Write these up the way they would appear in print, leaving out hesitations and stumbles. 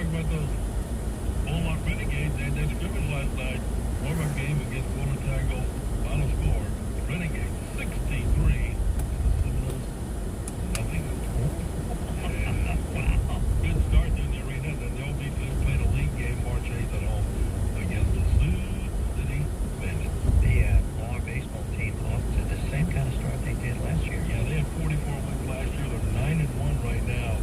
about those Walmart Renegades? They had that scrimmage last night. Walmart game against Golden Tango. Final score, Renegades 63. Seminoles, nothing. Yeah. Wow. Good start there in the arena. Then the Old Beach League played a league game March 8th at home against the Sioux City Bandits. The Blog baseball team off to the same kind of start they did last year. Yeah, they had 44 wins last year. They're 9-1 right now.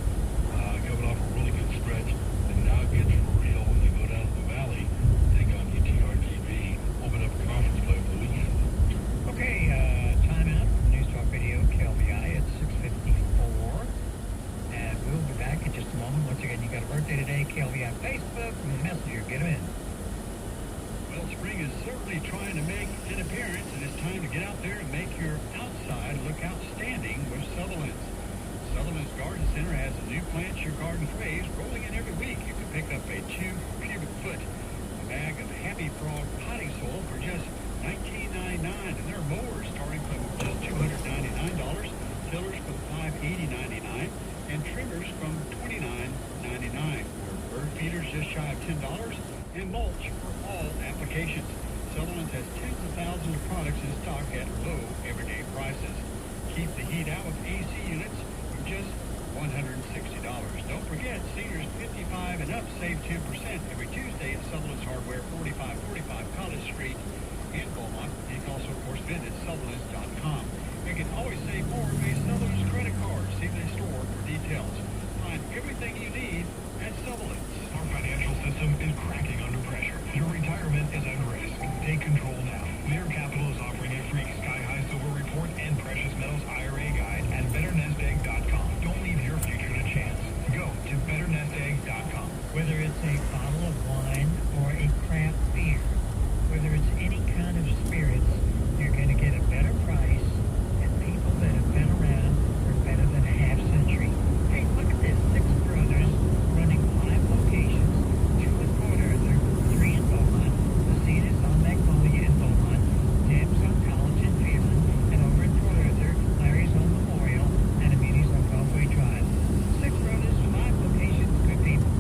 Coming off a really good stretch. And now it gets for real when they go down to the Valley, take on UTRGV, open up conference play for the weekend. Okay, time out from News Talk Radio, KLVI at 6:54. And we'll be back in just a moment. Once again, you got a birthday today, KLVI Facebook, Messenger, get them in. Well, spring is certainly trying to make an appearance, and it's time to get out there and make your outside look outstanding with Sutherland's. Sutherland's Garden Center has a new Plant Your Garden craze rolling in every week. You can pick up a 2 cubic foot bag of Happy Frog potting soil for just $19.99, and there are mowers starting from just $299, tillers from $580.99, and trimmers from $29.99. Bird feeders just shy of $10, and mulch for all applications. Sutherland's has tens of thousands of products in stock at low everyday prices. Keep the heat out with AC units for just $160. Don't forget, seniors 55 and up save 10% every Tuesday at Sutherland's Hardware, 4545 College Street in Beaumont. You can also, of course, visit Sutherland's.com. You can always save more with a Sutherland's credit card. See the store for details. Find everything you need at Sutherland's. Our financial system is cracking under pressure. Your retirement is at risk. Take control now. Leader Capital is offering a free Sky High Silver Report and Precious Metals IRA Guide at BetterNestEgg.com. Don't leave your future to chance. Go to BetterNestEgg.com. Whether it's a bottle of wine or a craft beer, whether it's any kind of spirits, you're going to get a better price at people that have been around for better than a half century. Hey, look at this. 6 brothers running 5 locations, 2 in Port Arthur, 3 in Beaumont, Lucida's on Magnolia in Beaumont, Deb's on College in Phelan, and over in Port Arthur, Larry's on Memorial, and Amini's on Causeway Drive. 6 brothers, 5 locations, good people.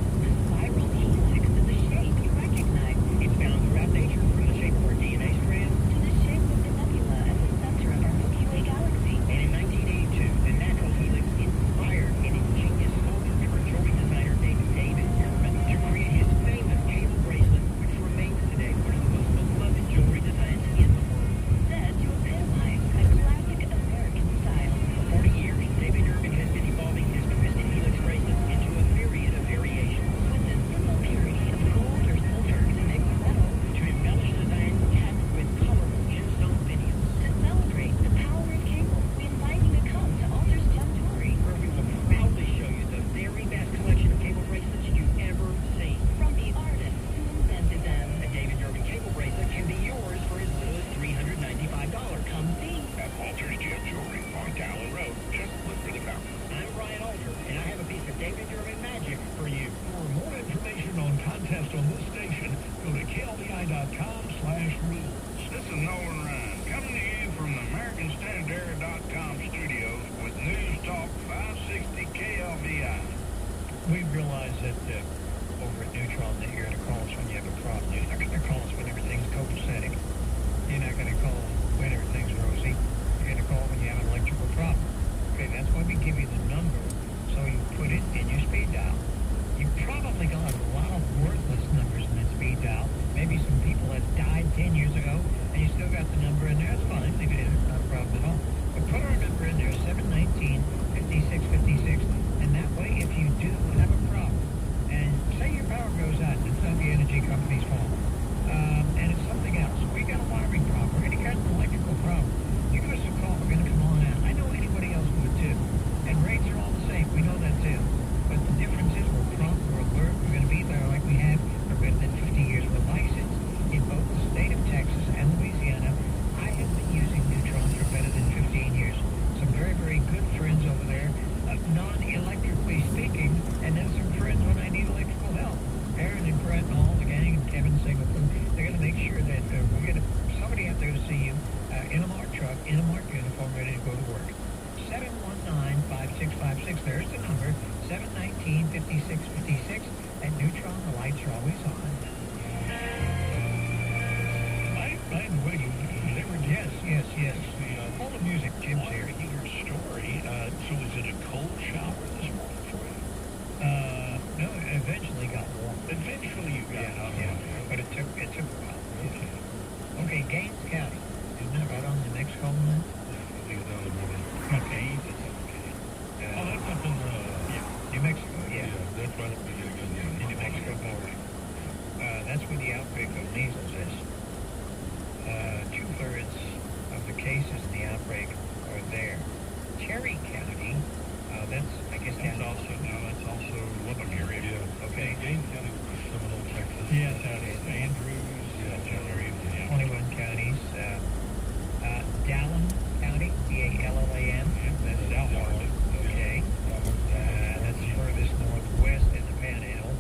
Viral E6 to the shape you recognize. It's found throughout nature, from the shape of our DNA strand To the shape of the nebula at the center of our Milky Way galaxy. And in 1982, the natural helix inspired an ingenious ultra-penetrating designer named David Herman to create his famous cable bracelet, which remains today one of the most beloved jewelry designs in the world. Said to epitomize a classic American style. For 40 years, David Herman has been evolving his twisted helix bracelets into a myriad of variations. With the simple purity of gold or silver to mix metal. To embellish designs capped with colorful gemstone videos. To celebrate the power of cable, we invite you to come to Alter's Territory. Where we will proudly show you the very best collection of cable bracelets you've ever seen. From the artists who invented them. A David Herman cable bracelet can be yours for as little as $395. Come see. At Walter's Gem Jewelry on Dowling Road. Just look for the fountain. I'm Brian Alter, and I have a piece of David Herman magic for you. For more information on contests on this station, go to KLVI.com/rules. This is Nolan Ryan, coming to you from the AmericanStandardAir.com studios with News Talk 560 KLVI. We realize that over at Neutron that you're going to call us when you have a problem. You're not going to call us when everything's copacetic. You're not going to call when everything's rosy. You're going to call when you have an electrical problem. Okay, that's why we give you the number, so you put it in your speed dial. You probably got a lot of worthless numbers in that speed dial. Maybe some people that died 10 years ago, and you still got the number in there. It's fine. Leave it in. It's not a problem at all. But put our number in there, 719-5656, and that way, if you do have a problem, and say your power goes out, it's not the energy company's fault, and it's something else. We got a wiring problem, or any kind of electrical problem. You give us a call, we're going to come on out. I know anybody else would too. And rates are all the same. We know that too. But the difference is we're prompt, we're alert, we're going to be there like we have for better than 50 years. We're licensed in both the state of Texas and Louisiana. I have been using Neutron for better than 15 years. Some very, very good friends over there, non-electrically speaking, and then some friends when I need electrical help. Aaron and Brett and all the gang and Kevin Singleton, they're going to make sure that we're going to somebody out there to see you in a marked truck, in a marked uniform, ready to go to work. 719-5656, there's the number, 719-5656, At Neutron, the lights are always on. By the way, you delivered Yes. All the music, Jim's here. your story. So was it a cold shower this morning for you? No, it eventually got warm. Eventually you got out. Yeah, but it took a while. Okay, Gaines County. Isn't that right on the next home line? Leave it down the border. Okay. Oh, that's up in, New Mexico, yeah. that's right up the New Mexico border. That's where the outbreak of measles is. 2/3 of the cases in the outbreak are there. Cherry County, I guess That's also Lubbock area. Yeah. Okay. Gaines County was Seminole, Texas. Yes, that is. Andrews, Yeah. 21 counties. Dallam County, D-A-L-L-A-M. That's Dalhart. Okay. That's furthest northwest in the Panhandle.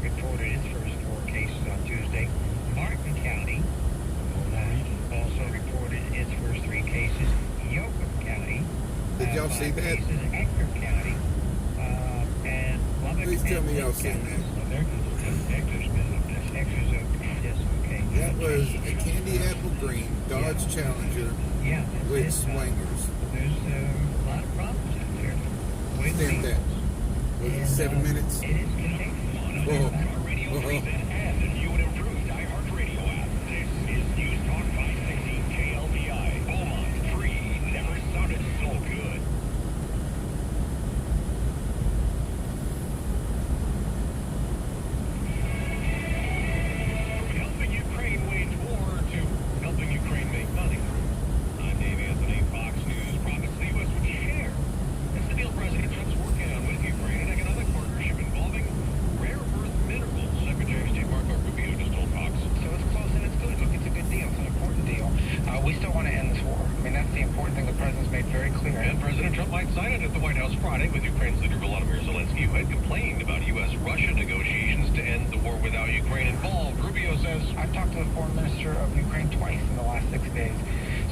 Reported its first 4 cases on Tuesday. Martin County also reported its first 3 cases. Yoakum County. Did y'all 5 see that? cases. Ector County. And Lubbock. Please tell and me y'all Lake seen counties. that. Ector's been up there. Ector's okay. Yes, okay. That was a candy apple green Dodge Challenger Yeah, with it's, swingers. there's a lot of problems out there with Stamp that. measles. Was it And, 7 minutes? It is contagious. Whoa. Radio Whoa. present and the new and improved iHeartRadio app. This is News Talk 560 KLBI. Beaumont, free, never sounded so good. From helping Ukraine wage war to helping Ukraine make money. I'm Dave Anthony, Fox News promised the U.S. would share. That's the deal President Trump's working on with Ukraine, an economic partnership involving rare earth minerals. Secretary of State Marco Rubio just told Fox. So it's close and it's good. Look, it's a good deal. It's an important deal. We still want to end this war. I mean, that's the important thing the president's made very clear. And President Trump might sign it at the White House Friday with Ukraine's leader Volodymyr Zelensky, who had complained about U.S.-Russia negotiations to end the war without Ukraine involved. Rubio says, I've talked to the foreign minister of Ukraine twice in the last 6 days.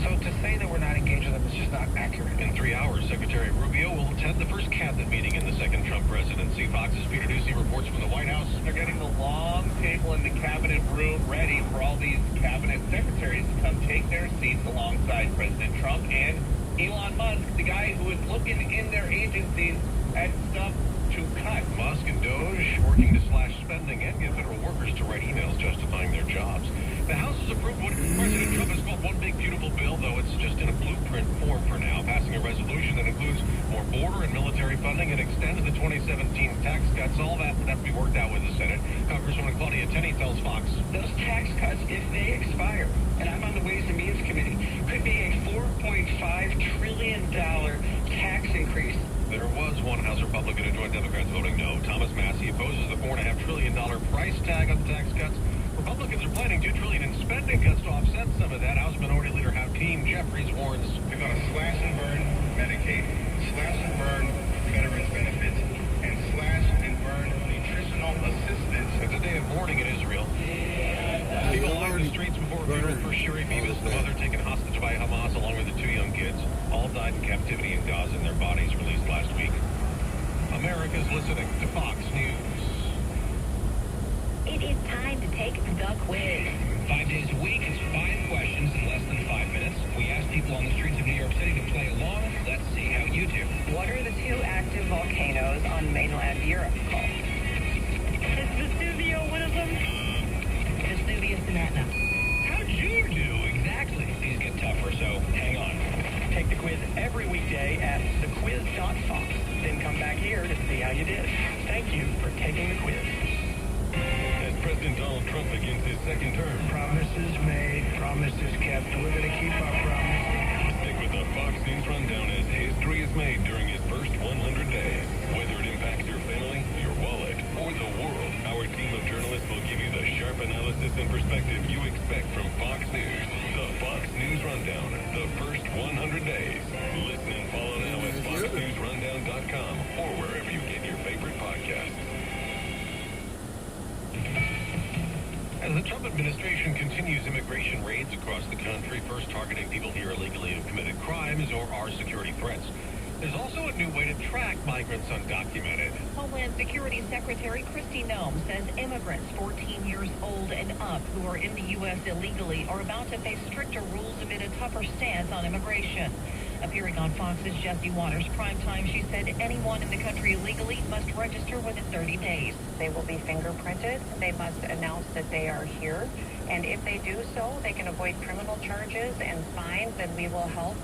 So to say that we're not engaged with them is just not accurate. in 3 hours, Secretary Rubio will attend the first cabinet meeting in the second Trump presidency. Fox's Peter Ducey reports from the White House. They're getting the long table in the cabinet room ready for all these cabinet secretaries to come take their seats alongside President Trump and Elon Musk, the guy who is looking in their agencies at stuff to cut. Musk and Doge working to slash spending and get federal workers to write emails justifying their jobs. The House has approved what President Trump has called one big beautiful bill, though it's just in a blueprint form for now, passing a resolution that includes more border and military funding and extended the 2017 tax cuts. All that would have to be worked out with the Senate. Congresswoman Claudia Tenney tells Fox. Those tax cuts, if they expire, and I'm on the Ways and Means Committee, could be a $4.5 trillion tax increase. There was one House Republican and joint Democrats voting no. Thomas Massey opposes the $4.5 trillion price tag on the tax cuts. Republicans are planning $2 trillion in spending cuts to offset some of that. House Minority Leader Hakeem Jeffries warns. They're going to slash and burn Medicaid, slash and burn veterans benefits, and slash and burn nutritional assistance. It's a day of mourning in Israel. People lined the streets before a funeral for Shiri Bevis, the mother taken hostage by Hamas along with the 2 young kids. All died in captivity in Gaza and their bodies released last week. America's listening to Fox News. It is time to take the quiz. 5 days a week, it's 5 questions in less than 5 minutes. We ask people on the streets of New York City to play along. Let's see how you do. What are the 2 active volcanoes on mainland Europe called? Is Vesuvio one of them? Vesuvius and Etna. How'd you do? Exactly. These get tougher, so hang on. Take the quiz every weekday at thequiz.fox. Then come back here to see how you did. Thank you for taking the quiz. As President Donald Trump begins his second term, Promises made, promises kept. We're going to keep our promises. stick with the Fox News Rundown as history is made during his first 100 days. Whether it impacts your family, your wallet, or the world, our team of journalists will give you the sharp analysis and perspective you expect from Fox News. The Fox News Rundown, the first 100 days. Listen and follow now at foxnewsrundown.com or wherever you get your favorite podcasts. As the Trump administration continues immigration raids across the country, first targeting people here illegally who've committed crimes or are security threats. There's also a new way to track migrants undocumented. Homeland Security Secretary Kristi Noem says immigrants 14 years old and up who are in the U.S. illegally are about to face stricter rules amid a tougher stance on immigration. Appearing on Fox's Jesse Waters Primetime, she said anyone in the country illegally must register within 30 days. They will be fingerprinted. They must announce that they are here. And if they do so, they can avoid criminal charges and fines, and we will help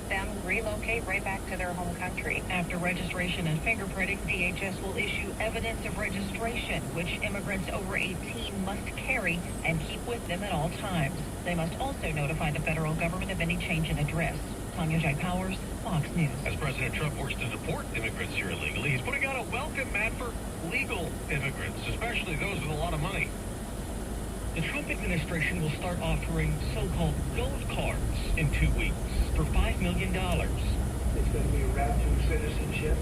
them relocate right back to their home country. After registration and fingerprinting, DHS will issue evidence of registration, which immigrants over 18 must carry and keep with them at all times. They must also notify the federal government of any change in address. Tanya J. Powers, Fox News. As President Trump works to deport immigrants here illegally, he's putting out a welcome mat for legal immigrants, especially those with a lot of money. The Trump administration will start offering so-called gold cards in 2 weeks for $5 million. It's going to be a route to citizenship,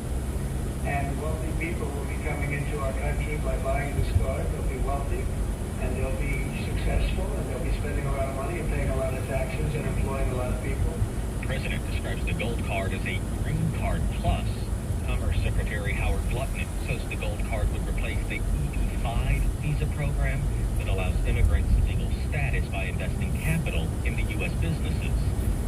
and wealthy people will be coming into our country by buying this card. They'll be wealthy, and they'll be successful, and they'll be spending a lot of money and paying a lot of taxes and employing a lot of people. The president describes the gold card as a green card plus. Commerce Secretary Howard Lutnick says the gold card would replace the EB-5 visa program that allows immigrants legal status by investing capital in the U.S. businesses.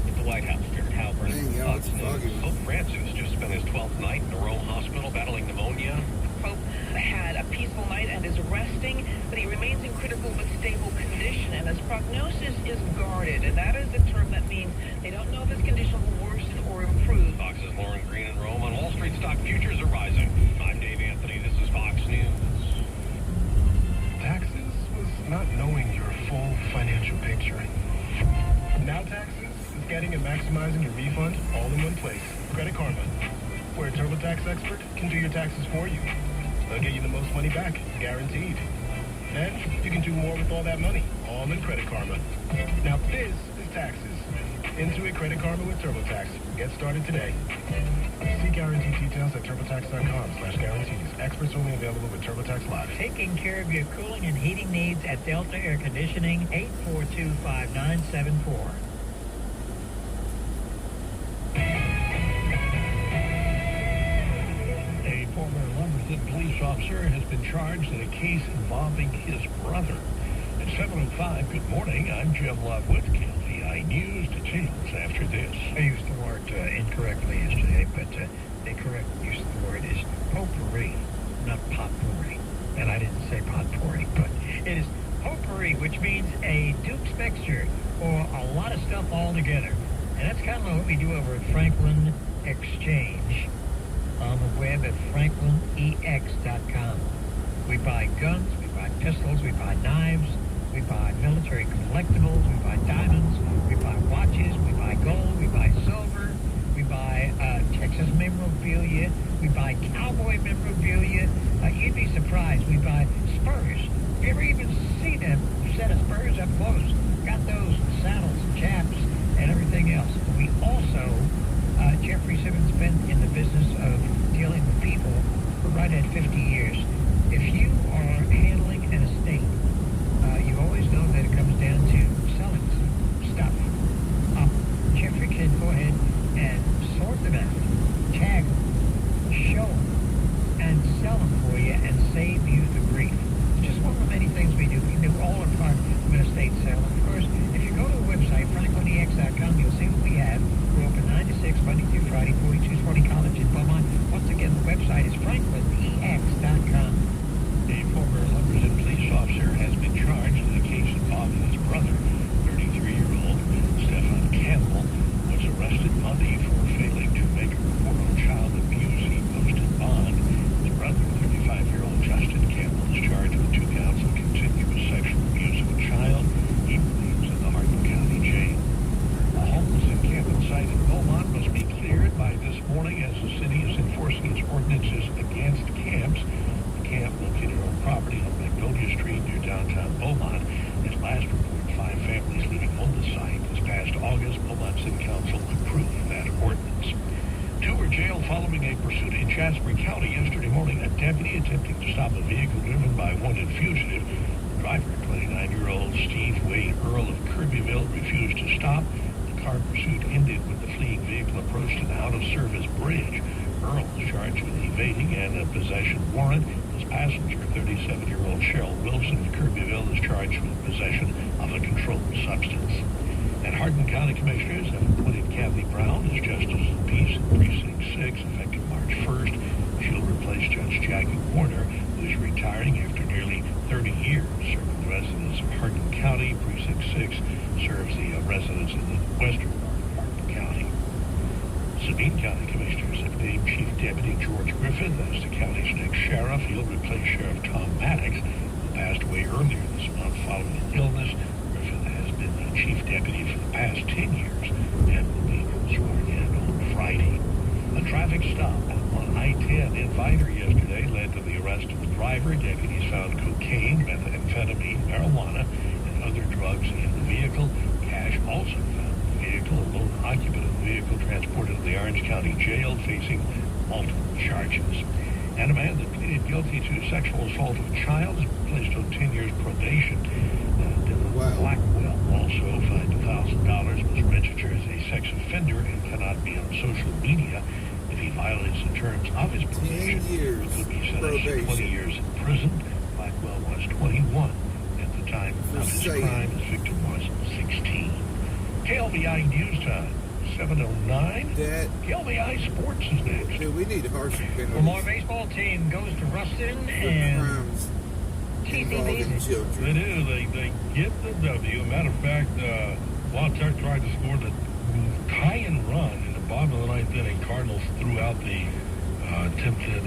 At the White House, Jared Halpern, Dang, yeah, Fox it's foggy. News. Pope Francis just spent his 12th night in a Rome hospital battling pneumonia. Pope had a peaceful night and is resting, but he remains in critical but stable condition, and his prognosis is guarded, and that is a term that means they don't know if his condition will worsen or improve. Fox's Lauren Green in Rome. On Wall Street, stock futures are rising. I'm Dave Anthony. This is Fox News. Taxes was not knowing your full financial picture. Now taxes is getting and maximizing your refund all in one place. Credit Karma, where a TurboTax expert can do your taxes for you. They'll get you the most money back, guaranteed. And you can do more with all that money, all in Credit Karma. Now this is taxes. Intuit Credit Karma with TurboTax. Get started today. See guarantee details at turbotax.com/guarantees. Experts only available with TurboTax Live. Taking care of your cooling and heating needs at Delta Air Conditioning, 842-5974. A former Lumberton police officer has been charged in a case involving his brother. At 7:05, good morning. I'm Jim Lockwood, KLVI News. Details after this. I used the word incorrectly yesterday, but the correct use of the word is potpourri, not potpourri. And I didn't say potpourri, but it is potpourri, which means a Duke's mixture or a lot of stuff all together. And that's kind of what we do over at Franklin Exchange on the web at franklinex.com. We buy guns, we buy pistols, we buy knives, we buy military collectibles, we buy diamonds, we buy watches, we buy gold, we buy silver, we buy Texas memorabilia, we buy cowboy memorabilia. You'd be surprised. We buy spurs. You ever even seen a set of spurs up close? Got those saddles, chaps, and everything else. We also, Jeffrey Simmons been in the business of dealing with people for right at 50 years. If you are handling an estate, you always know that it comes down to selling stuff. Jeffrey can go ahead and sort them out, tag them, show them, and sell them for you and save you the grief. It's just one of the many things we do. We do all our part of an estate sale. And of course, if you go to the website, franklinex.com, you'll see what we have. We're open 9 to 6, Monday through Friday, 4240 College in Beaumont. Once again, the website is franklinex.com. A former Lumberton police officer has been charged in a case involving his brother. 33-year-old Stephen Campbell was arrested Monday for failing to make a report on child abuse. He posted bond. His brother, 35-year-old Justin Campbell, is charged with 2 counts of continuous sexual abuse of a child. He believes in the Hardin County Jail. A homeless encampment site in Beaumont must be cleared by this morning as the city is enforcing its ordinances against camps. The camp, located on property on Magnolia Street near downtown Beaumont, has last reported 5 families living on the site. This past August, Beaumont City Council approved that ordinance. 2 were jailed following a pursuit in Jasper County yesterday morning. A deputy attempting to stop a vehicle driven by a wanted fugitive. The driver, 29-year-old Steve Wade Earl of Kirbyville, refused to stop. The car pursuit ended when the fleeing vehicle approached an out-of-service bridge. Earl is charged with evading and a possession warrant. His passenger, 37-year-old Cheryl Wilson of Kirbyville, is charged with possession of a controlled substance. And Hardin County Commissioners have appointed Kathy Brown as Justice of the Peace in Precinct 6, effective March 1st. She'll replace Judge Jackie Warner, who is retiring after nearly 30 years serving the residents of Hardin County. Precinct 6 serves the residents in the western part of Hardin County. Sabine County Commissioners have named Chief Deputy George Griffith as the county's next sheriff. He'll replace Sheriff Tom Maddox, who passed away earlier this month following an illness. Griffith has been the Chief Deputy for the past 10 years and will be sworn in on Friday. A traffic stop on I-10 in Vidor yesterday led to the arrest of the driver. Deputies found cocaine, methamphetamine, marijuana, and other drugs in the vehicle. Cash also found in the vehicle. A lone occupant of the vehicle transported to the Orange County Jail facing multiple charges. And a man that pleaded guilty to sexual assault of a child is placed on 10 years probation. Blackwell also fined $1,000, was registered as a sex offender and cannot be on social media. If he violates the terms of his probation, he could be sentenced to 20 years in prison. Blackwell was 21 at the time of his crime. His victim was 16. KLBI News Time, 7:09. KLBI Sports is next. Dude, we need harsher penalties. Lamar baseball team goes to Ruston and TCB. They do. They get the W. Matter of fact, La Tech tried to score the tie-in run in the bottom of the ninth inning. Cardinals threw out the attempted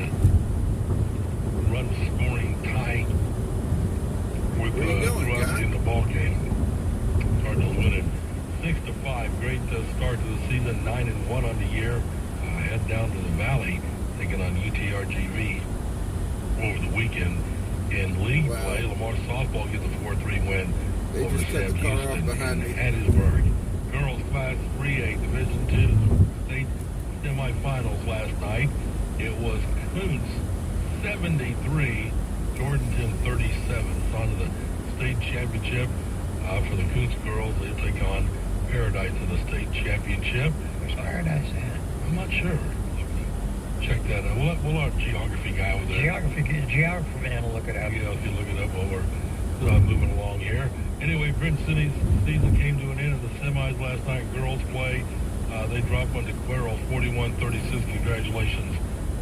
run-scoring tie with in the ball game. Cardinals win it 6-5. Great start to the season. 9-1 on the year. Head down to the Valley, taking on UTRGV over the weekend. In league play, Lamar softball gets a 4-3 win over Sam Houston in Hattiesburg. Girls Class 3A Division II state semifinals last night. It was Coons 73, Jordanton 37. It's on to the state championship for the Coons girls. They take on Paradise in the state championship. Where's Paradise at? I'm not sure. Check that out. We'll our geography guy over there. Geography man will look it up. Yeah, if you look it up while we're moving along here. Anyway, Brent City's season came to an end in the semis last night. Girls play. They dropped one to Cuero 41-36. Congratulations.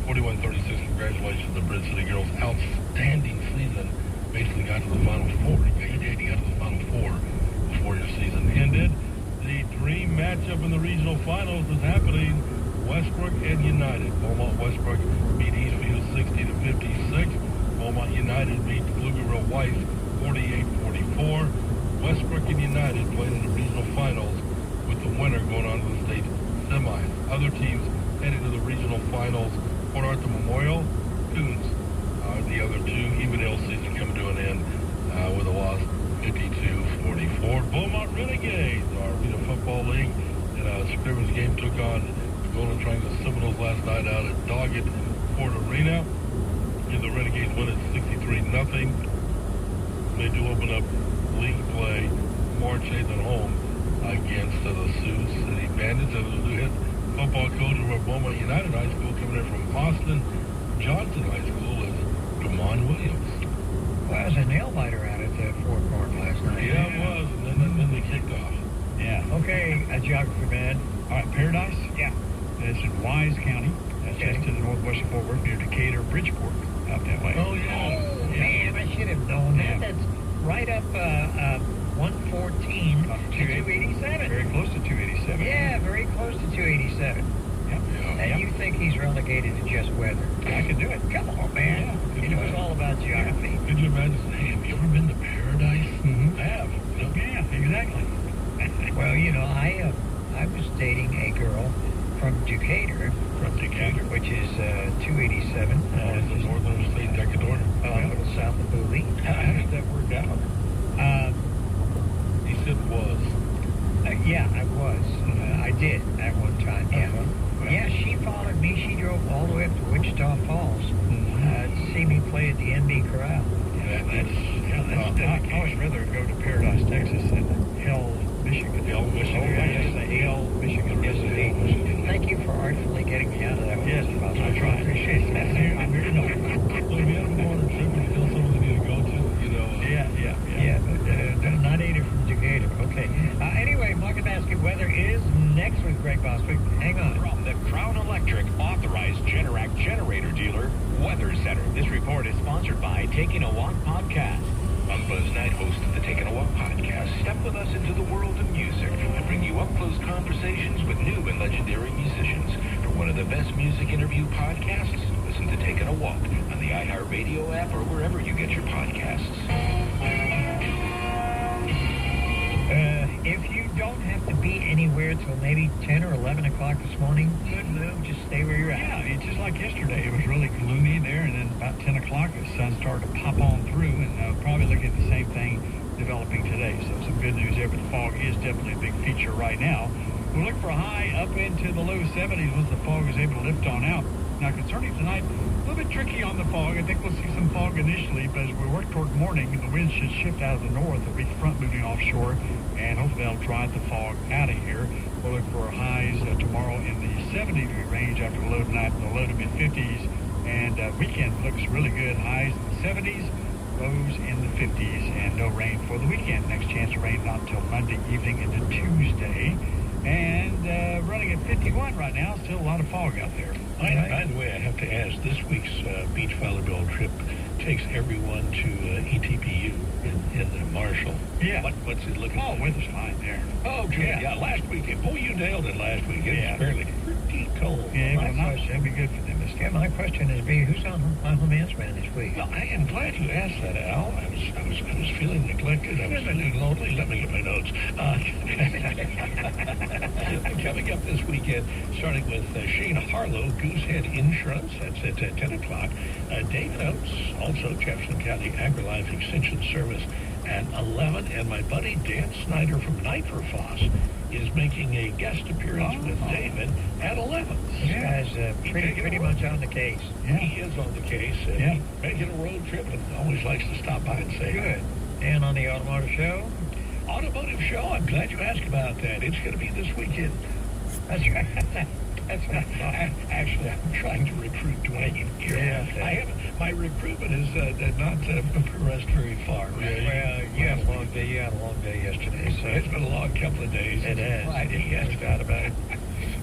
41-36. Congratulations to Brent City girls. Outstanding season. Basically got to the Final Four. You did. You got to the Final Four before your season ended. The dream matchup in the regional finals is happening. Westbrook and United. Beaumont Westbrook beat Eastfield 60-56. Beaumont United beat Pflugerville Weiss 48-44. Westbrook and United played in the regional finals with the winner going on to the state semis. Other teams headed to the regional finals. Port Arthur Memorial, Coons are the other two. Evendale season coming to an end with a loss 52-44. Beaumont Renegades, our Arena Football League, in a scrimmage game took on Golden Triangle Seminoles last night out at Doggett Ford Arena. And the Renegades win at 63-0. They do open up league play March 8th at home against the Sioux City Bandits. And the new head football coach of Beaumont United High School coming in from Boston Johnson High School is Damon Williams. Well, that was a nail-biter out at the Fort Park last night. Yeah, it was. And then they kicked off. Yeah. Okay, a geography man. All right, Paradise? Yeah. It's in Wise County. That's just to the northwest of Fort Worth, near Decatur, Bridgeport, out that way. Oh, yeah. Oh, man, I should have known that. Yeah. That's right up 114 to 287. Very close to 287. Yeah, very close to 287. Yep. And you think he's relegated to just weather? I can do it. Come on, man. Yeah, He knows all about geography. Could you imagine saying, hey, have you ever been to Paradise? Mm-hmm. I have. Yeah, exactly. Well, you know, I was dating a girl from Decatur, which is 287. The northern state Decatur. A little south of Bowie. How did that work out? He said was. Yeah, I was. I did at one time. Yeah. Well, Yeah, she followed me. She drove all the way up to Wichita Falls to see me play at the NB Corral. I always rather go to Paradise, Texas than Hell Michigan. Oh, Michigan. Yes, indeed. Thank you for artfully getting me out of that one. Yes, I try. Appreciate it. I'm here to know. So if you have a water trip and you tell someone they need to go to, you know. Yeah, but not native from Decatur. Okay. Anyway, market basket weather is next with Greg Bostwick. Hang on. From the Crown Electric authorized Generac generator dealer, Weather Center. This report is sponsored by Taking a Walk Podcast. I'm Buzz Knight, host of the Taking a Walk Podcast. Step with us into the world of music and bring you up-close conversations with new and legendary musicians. For one of the best music interview podcasts, listen to Taking a Walk on the iHeartRadio app or wherever you get your podcasts. If you don't have to be anywhere till maybe 10 or 11 o'clock this morning, good move. Just stay where you're at. Yeah, it's just like yesterday. It was really gloomy there, and then about 10 o'clock, the sun started to pop on through, and probably looking at the same thing developing today. So some good news there, but the fog is definitely a big feature right now. We'll look for a high up into the low 70s once the fog is able to lift on out. Now, concerning tonight, a little bit tricky on the fog. I think we'll see some fog initially, but as we work toward morning, the wind should shift out of the north. There'll be front moving offshore, and hopefully that'll drive the fog out of here. We'll look for highs tomorrow in the 70-degree range after the low tonight in the low to mid-50s. And weekend looks really good. Highs in the 70s, lows in the 50s, and no rain for the weekend. Next chance of rain not until Monday evening into Tuesday. And running at 51 right now. Still a lot of fog out there. By the way, I have to ask, this week's beach volleyball trip takes everyone to ETPU in Marshall. Yeah. What's it looking like? Oh, weather's fine there. Oh, good. Yeah, last weekend. Boy, you nailed it last week. It was fairly pretty cold. Yeah, well, that'd be good for them this Yeah, time. my question is, who's on home man this week? Well, I am glad you asked that, Al. I was feeling neglected. I was feeling lonely. Let me get my notes. Coming up this weekend, starting with Shane Harlow, Goosehead Insurance. That's at 10 o'clock. David Oates, also Jefferson County AgriLife Extension Service at 11. And my buddy Dan Snyder from Nitrophos is making a guest appearance with David at 11. This guy's pretty much on the case. Yeah. He is on the case. Yeah. He's making a road trip and always likes to stop by and say Good. And on the Automotive Show? Automotive Show, I'm glad you asked about that. It's going to be this weekend. That's right. That's right. Actually, I'm trying to recruit Dwayne here. Yeah. My recruitment is not progressed very far. Really. Well, you had a long day. Yesterday, so It's been a long couple of days. It has. Friday, yes. Forgot about it.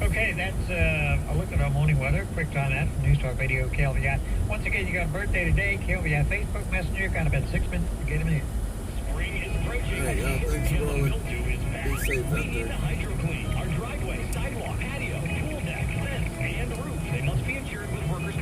Okay, that's a look at our morning weather. Quick time out from News Talk Radio, KLVI. Once again, you got a birthday today. KLVI Facebook Messenger. Got about 6 minutes to get him in. Spring is approaching. Hey, thanks for calling. Be safe out there. HydroClean. Our driveway, sidewalk, patio, pool deck, fence, and roof. They must be insured with workers'